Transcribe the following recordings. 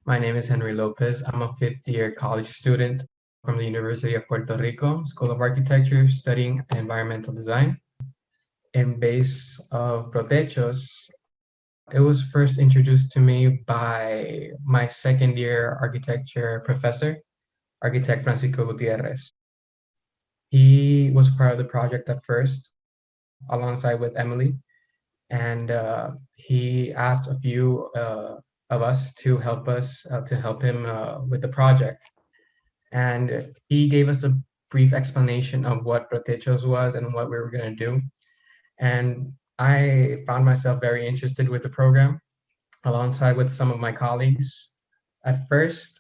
My name is Henry Lopez. I'm a fifth-year college student from the University of Puerto Rico, School of Architecture, studying environmental design. In base of PRoTechos, it was first introduced to me by my second-year architecture professor, architect Francisco Gutierrez. He was part of the project at first, alongside with Emily, and he asked a few of us to help him with the project. And he gave us a brief explanation of what PRoTechos was and what we were going to do. And I found myself very interested with the program alongside with some of my colleagues. At first,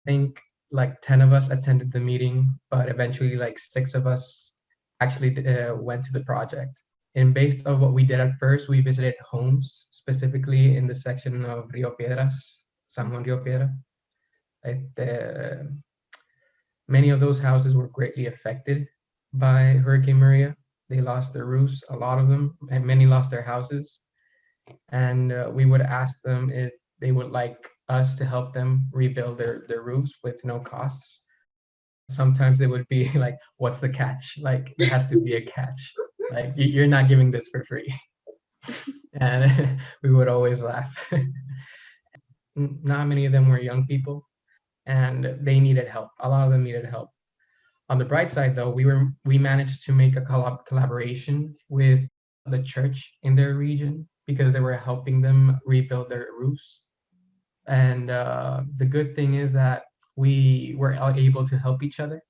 I think like 10 of us attended the meeting, but eventually like 6 of us actually went to the project. And based on what we did at first, we visited homes, specifically in the section of Rio Piedras, San Juan Rio Piedra. Many of those houses were greatly affected by Hurricane Maria. They lost their roofs, a lot of them, and many lost their houses. And we would ask them if they would like us to help them rebuild their roofs with no costs. Sometimes it would be like, what's the catch? Like, there has to be a catch. Like, you're not giving this for free. And we would always laugh. Not many of them were young people, and they needed help. A lot of them needed help. On the bright side, though, we managed to make a collaboration with the church in their region because they were helping them rebuild their roofs. And the good thing is that we were able to help each other.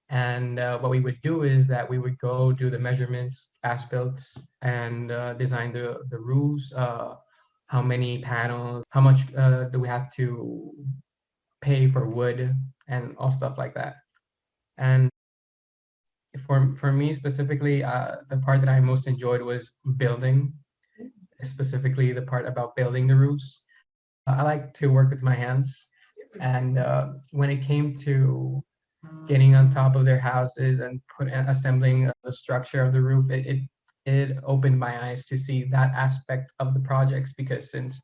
And what we would do is that we would go do the measurements, as-builts, and design the roofs, how many panels, how much do we have to pay for wood, and all stuff like that. And for me specifically, the part that I most enjoyed was building, specifically the part about building the roofs. I like to work with my hands, and when it came to getting on top of their houses and assembling the structure of the roof, it opened my eyes to see that aspect of the projects, because since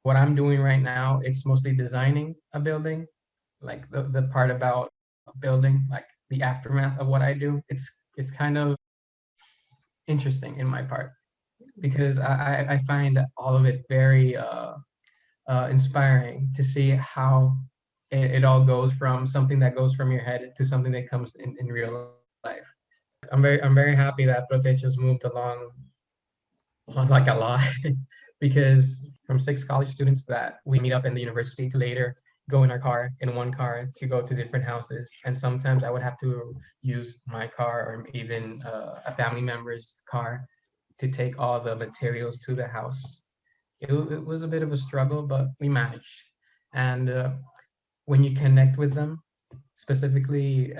what I'm doing right now, it's mostly designing a building, like the part about building, like the aftermath of what I do. It's kind of interesting in my part because I find all of it very inspiring to see how it all goes from something that goes from your head to something that comes in real life. I'm very happy that PRoTechos moved along like a lot because from 6 college students that we meet up in the university to later go in one car to go to different houses, and sometimes I would have to use my car or even a family member's car to take all the materials to the house. It was a bit of a struggle, but we managed. And when you connect with them, specifically,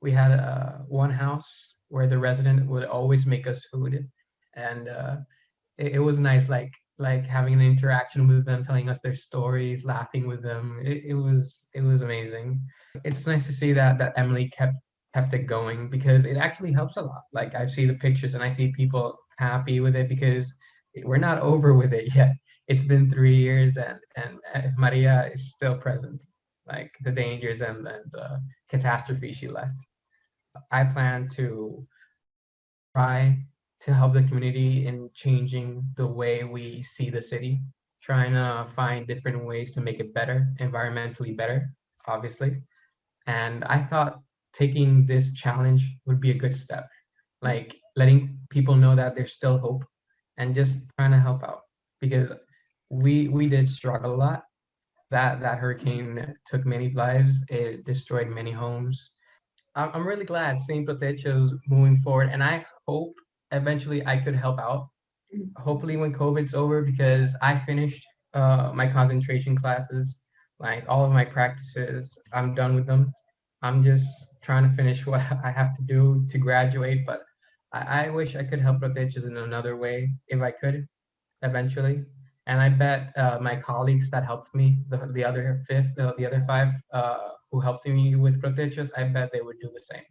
we had one house where the resident would always make us food, and it was nice, like having an interaction with them, telling us their stories, laughing with them. It was amazing. It's nice to see that Emily kept it going because it actually helps a lot. Like I see the pictures and I see people happy with it because we're not over with it yet. It's been 3 years and Maria is still present, like the dangers and the catastrophe she left. I plan to try to help the community in changing the way we see the city, trying to find different ways to make it better, environmentally better, obviously. And I thought taking this challenge would be a good step, like letting people know that there's still hope and just trying to help out because we did struggle a lot. That hurricane took many lives. It destroyed many homes. I'm really glad seeing PRoTechos moving forward, and I hope eventually I could help out. Hopefully when COVID's over, because I finished my concentration classes, like all of my practices, I'm done with them. I'm just trying to finish what I have to do to graduate, but I wish I could help PRoTechos in another way if I could eventually. And I bet my colleagues that helped me, the other 5 who helped me with PRoTechos, I bet they would do the same.